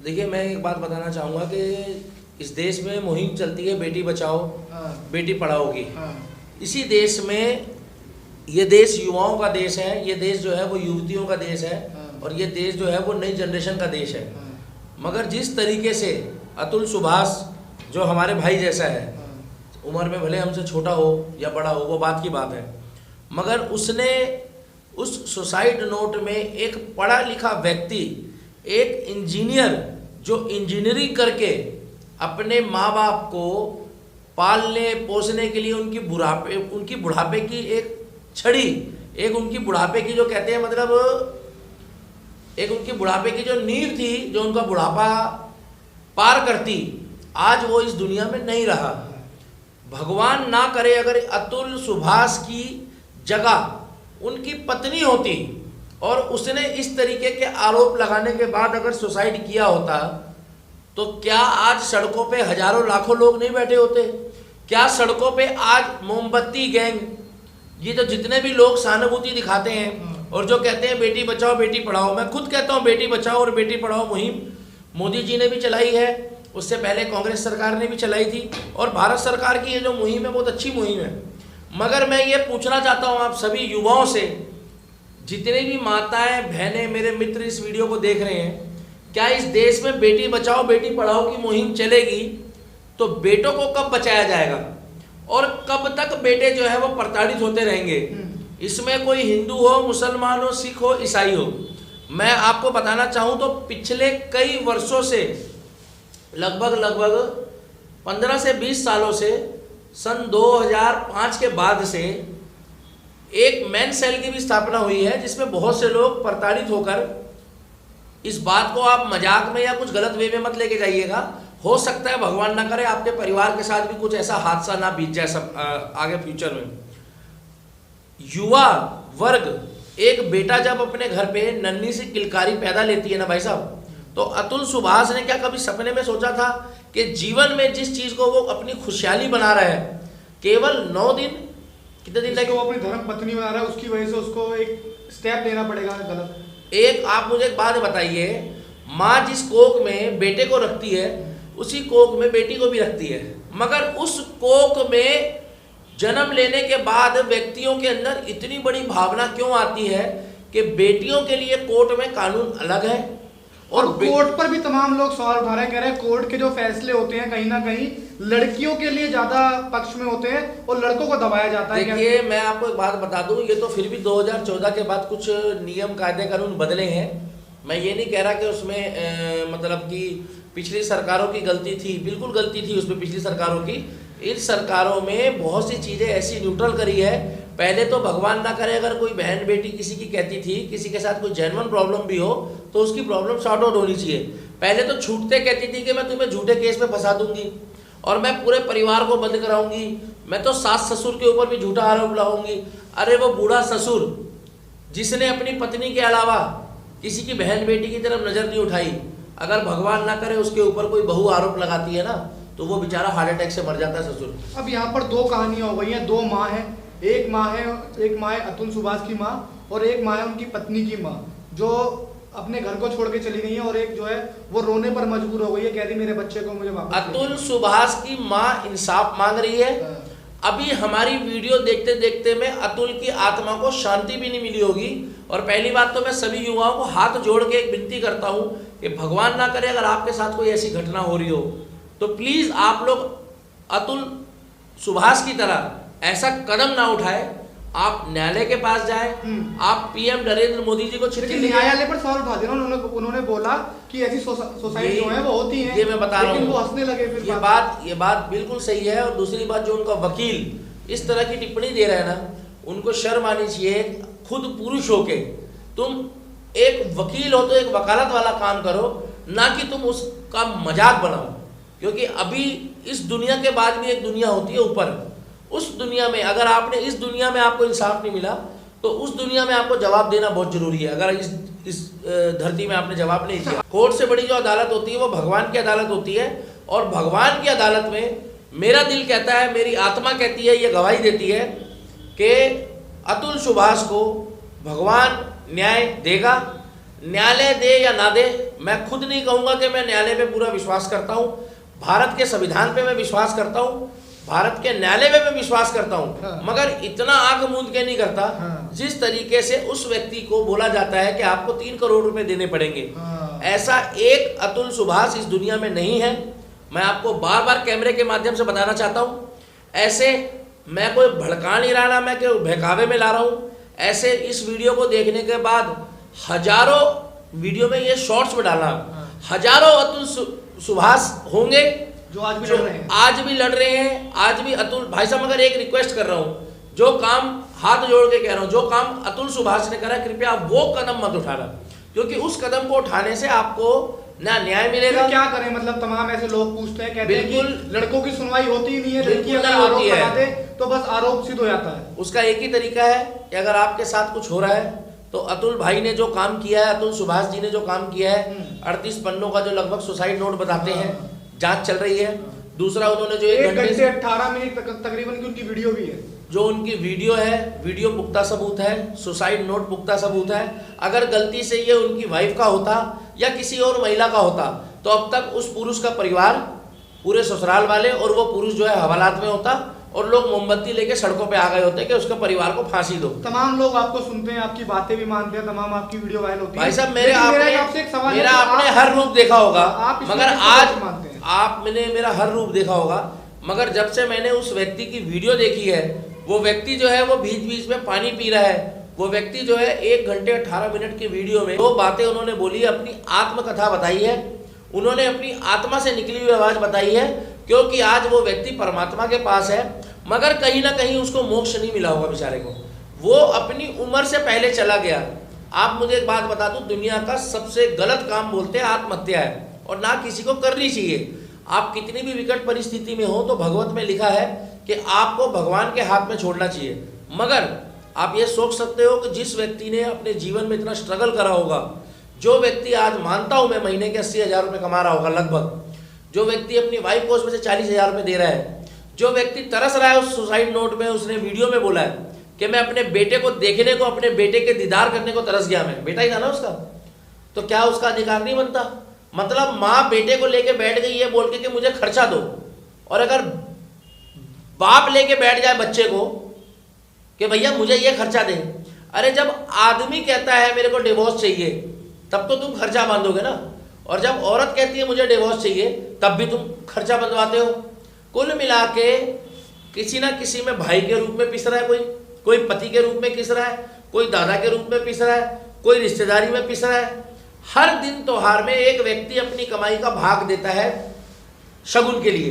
देखिए, मैं एक बात बताना चाहूँगा कि इस देश में मुहिम चलती है बेटी बचाओ बेटी पढ़ाओ की। इसी देश में, ये देश युवाओं का देश है, ये देश जो है वो युवतियों का देश है, और ये देश जो है वो नई जनरेशन का देश है। मगर जिस तरीके से अतुल सुभाष, जो हमारे भाई जैसा है, उम्र में भले हमसे छोटा हो या बड़ा हो वो बात की बात है, मगर उसने उस सुसाइड नोट में एक पढ़ा लिखा व्यक्ति, एक इंजीनियर जो इंजीनियरिंग करके अपने माँ बाप को पालने पोसने के लिए उनकी बुढ़ापे की एक छड़ी, एक उनकी बुढ़ापे की जो कहते हैं मतलब एक उनकी बुढ़ापे की जो नींव थी, जो उनका बुढ़ापा पार करती, आज वो इस दुनिया में नहीं रहा। भगवान ना करे अगर अतुल सुभाष की जगह उनकी पत्नी होती और उसने इस तरीके के आरोप लगाने के बाद अगर सुसाइड किया होता, तो क्या आज सड़कों पे हजारों लाखों लोग नहीं बैठे होते? क्या सड़कों पे आज मोमबत्ती गैंग, ये जो जितने भी लोग सहानुभूति दिखाते हैं और जो कहते हैं बेटी बचाओ बेटी पढ़ाओ, मैं खुद कहता हूँ बेटी बचाओ और बेटी पढ़ाओ मुहिम मोदी जी ने भी चलाई है, उससे पहले कांग्रेस सरकार ने भी चलाई थी, और भारत सरकार की ये जो मुहिम है बहुत अच्छी मुहिम है। मगर मैं ये पूछना चाहता हूँ आप सभी युवाओं से, जितने भी माताएं बहनें मेरे मित्र इस वीडियो को देख रहे हैं, क्या इस देश में बेटी बचाओ बेटी पढ़ाओ की मुहिम चलेगी तो बेटों को कब बचाया जाएगा और कब तक बेटे जो है वो प्रताड़ित होते रहेंगे? इसमें कोई हिंदू हो, मुसलमान हो, सिख हो, ईसाई हो, मैं आपको बताना चाहूँ तो पिछले कई वर्षों से, लगभग 15 से 20 सालों से, सन 2005 के बाद से एक मैन सेल की भी स्थापना हुई है, जिसमें बहुत से लोग प्रताड़ित होकर, इस बात को आप मजाक में या कुछ गलत वे में मत लेके जाइएगा, हो सकता है भगवान ना करे आपके परिवार के साथ भी कुछ ऐसा हादसा ना बीत जाए सब आगे फ्यूचर में। युवा वर्ग, एक बेटा जब अपने घर पे नन्ही सी किलकारी पैदा लेती है ना भाई साहब, तो अतुल सुभाष ने क्या कभी सपने में सोचा था कि जीवन में जिस चीज को वो अपनी खुशहाली बना रहा है, केवल 9 दिन, कितने दिन लगे, वो अपनी धर्म पत्नी बना रहा है, उसकी वजह से उसको एक स्टेप लेना पड़ेगा गलत। एक आप मुझे एक बात बताइए, माँ जिस कोख में बेटे को रखती है उसी कोख में बेटी को भी रखती है, मगर उस कोख में जन्म लेने के बाद व्यक्तियों के अंदर इतनी बड़ी भावना क्यों आती है कि बेटियों के लिए कोर्ट में कानून अलग है और कोर्ट पर भी तमाम लोग सवाल उठा रहे हैं, कह रहे हैं कोर्ट के जो फैसले होते हैं कहीं ना कहीं लड़कियों के लिए ज्यादा पक्ष में होते हैं और लड़कों को दबाया जाता है। देखिए, मैं आपको एक बात बता दूं, ये तो फिर भी 2014 के बाद कुछ नियम कायदे कानून बदले हैं। मैं ये नहीं कह रहा कि उसमें मतलब कि पिछली सरकारों की गलती थी, बिल्कुल गलती थी उसमें पिछली सरकारों की। इन सरकारों में बहुत सी चीज़ें ऐसी न्यूट्रल करी है। पहले तो भगवान ना करे अगर कोई बहन बेटी किसी की कहती थी, किसी के साथ कोई जेन्युइन प्रॉब्लम भी हो तो उसकी प्रॉब्लम सॉर्ट आउट होनी चाहिए। पहले तो छूटते कहती थी कि मैं तुम्हें झूठे केस में फंसा दूंगी और मैं पूरे परिवार को बंद कराऊंगी, मैं तो सास ससुर के ऊपर भी झूठा आरोप लगाऊंगी। अरे वो बूढ़ा ससुर जिसने अपनी पत्नी के अलावा किसी की बहन बेटी की तरफ नजर नहीं उठाई, अगर भगवान ना करे उसके ऊपर कोई बहू आरोप लगाती है ना, तो वो बेचारा हार्ट अटैक से मर जाता है ससुर। अब यहाँ पर 2 कहानियां हो गई हैं, 2 माँ हैं, एक माँ है अतुल सुभाष की माँ और एक माँ है उनकी पत्नी की माँ, जो अपने घर को छोड़ के चली गई है, और एक जो है वो रोने पर मजबूर हो गई है, कह रही मेरे बच्चे को मुझे वापस। अतुल सुभाष की माँ इंसाफ मांग रही है। अभी हमारी वीडियो देखते देखते में अतुल की आत्मा को शांति भी नहीं मिली होगी। और पहली बात तो मैं सभी युवाओं को हाथ जोड़ के एक विनती करता हूं कि भगवान ना करे अगर आपके साथ कोई ऐसी घटना हो रही हो तो प्लीज आप लोग अतुल सुभाष की तरह ऐसा कदम ना उठाए, आप न्यायालय के पास जाए, आप पीएम नरेंद्र मोदी जी को चिट्ठी लिखें। न्यायालय पर सवाल उठा दिया उन्होंने बोला कि ऐसी सोसाइटी जो है वो होती है, ये मैं बता रहा हूँ, वो हंसने लगे फिर। ये बात बिल्कुल सही है। और दूसरी बात, जो उनका वकील इस तरह की टिप्पणी दे रहा है ना, उनको शर्म आनी चाहिए। खुद पुरुष होके तुम एक वकील हो तो एक वकालत वाला काम करो, ना कि तुम उसका मजाक बनाओ। क्योंकि अभी इस दुनिया के बाद भी एक दुनिया होती है ऊपर, उस दुनिया में अगर आपने इस दुनिया में आपको इंसाफ नहीं मिला तो उस दुनिया में आपको जवाब देना बहुत जरूरी है। अगर इस धरती में आपने जवाब नहीं दिया, कोर्ट से बड़ी जो अदालत होती है वो भगवान की अदालत होती है। और भगवान की अदालत में मेरा दिल कहता है, मेरी आत्मा कहती है, ये गवाही देती है कि अतुल सुभाष को भगवान न्याय देगा। न्यायालय दे या ना दे, मैं खुद नहीं कहूँगा कि मैं न्यायालय पे पूरा विश्वास करता हूँ, भारत के संविधान पे मैं विश्वास करता हूँ, भारत के न्यायालय में मैं विश्वास करता हूँ, हाँ। मगर इतना आंख मूंद के नहीं करता। हाँ। जिस तरीके से उस व्यक्ति को बोला जाता है कि आपको 3 करोड़ रुपए देने पड़ेंगे, हाँ। ऐसा एक अतुल सुभाष इस दुनिया में नहीं है। मैं आपको बार बार कैमरे के माध्यम से बताना चाहता हूँ, ऐसे मैं कोई भड़का नहीं रहा ना, मैं कोई बहकावे में ला रहा हूँ। ऐसे इस वीडियो को देखने के बाद हजारों वीडियो में ये शॉर्ट्स में डाला, हजारों अतुल सुभाष होंगे जो आज भी लड़ रहे हैं, आज भी अतुल भाई साहब। मगर एक रिक्वेस्ट कर रहा हूँ, जो काम हाथ जोड़ के कह रहा हूँ, जो काम अतुल सुभाष ने करा, कृपया वो कदम मत उठाना, क्योंकि उस कदम को उठाने से आपको ना न्याय मिलेगा। क्या करें, मतलब तमाम ऐसे लोग पूछते हैं, कहते हैं कि लड़कों की सुनवाई होती ही नहीं है, लड़की अगर आरोप लगाते तो बस आरोप सिद्ध हो जाता है। उसका एक ही तरीका है कि अगर आपके साथ कुछ हो रहा है तो अतुल भाई ने जो काम किया है, अतुल सुभाष जी ने जो काम किया है, 38 पन्नों का जो लगभग सुसाइड नोट बताते हैं, जांच चल रही है। दूसरा, उन्होंने जो 1 घंटे 18 मिनट तकरीबन की उनकी वीडियो भी है, जो उनकी वीडियो है, वीडियो पुख्ता सबूत है, सुसाइड नोट पुख्ता सबूत है। अगर गलती से ये उनकी वाइफ का होता या किसी और महिला का होता तो अब तक उस पुरुष का परिवार, पूरे ससुराल वाले और वो पुरुष जो है हवालात में होता और लोग मोमबत्ती लेके सड़कों पे आ गए होते कि उसके परिवार को फांसी दो। तमाम लोग आपको सुनते हैं, आपकी बातें भी मानते हैं, तमाम आपकी वीडियो वायरल होती है। भाई साहब, मेरा आपने हर रूप देखा होगा, मगर आज आपने मेरा हर रूप देखा होगा, मगर जब से मैंने उस व्यक्ति की वीडियो देखी है, वो व्यक्ति जो है वो बीच बीच में पानी पी रहा है। वो व्यक्ति जो है 1 घंटे 18 मिनट की वीडियो में 2 बातें उन्होंने बोली, अपनी आत्मकथा बताई है, उन्होंने अपनी आत्मा से निकली हुई आवाज बताई है, क्योंकि आज वो व्यक्ति परमात्मा के पास है, मगर कहीं ना कहीं उसको मोक्ष नहीं मिला होगा बेचारे को, वो अपनी उम्र से पहले चला गया। आप मुझे एक बात बता दूं, दुनिया का सबसे गलत काम बोलते हैं आत्महत्या है, और ना किसी को करनी चाहिए। आप कितनी भी विकट परिस्थिति में हो तो भगवत में लिखा है कि आपको भगवान के हाथ में छोड़ना चाहिए। मगर आप ये सोच सकते हो कि जिस व्यक्ति ने अपने जीवन में इतना स्ट्रगल करा होगा, जो व्यक्ति आज मानता हूं मैं महीने के 80,000 रुपये कमा रहा होगा लगभग, जो व्यक्ति अपनी वाइफ को उसमें से 40,000 रुपये दे रहा है, जो व्यक्ति तरस रहा है उस सुसाइड नोट में, उसने वीडियो में बोला है कि मैं अपने बेटे को देखने को, अपने बेटे के दीदार करने को तरस गया, मैं बेटा ही था ना उसका, तो क्या उसका अधिकार नहीं बनता? मतलब माँ बेटे को लेके बैठ गई है बोल के कि मुझे खर्चा दो, और अगर बाप लेके बैठ जाए बच्चे को कि भैया मुझे ये खर्चा दे, अरे जब आदमी कहता है मेरे को डिवोर्स चाहिए तब तो तुम खर्चा बांधोगे ना, और जब औरत कहती है मुझे डिवोर्स चाहिए तब भी तुम खर्चा बंधवाते हो। कुल मिला के किसी ना किसी में भाई के रूप में पिस रहा है, कोई पति के रूप में पिस रहा है, कोई दादा के रूप में पिस रहा है, कोई रिश्तेदारी में पिस रहा है। हर दिन त्योहार में एक व्यक्ति अपनी कमाई का भाग देता है शगुन के लिए।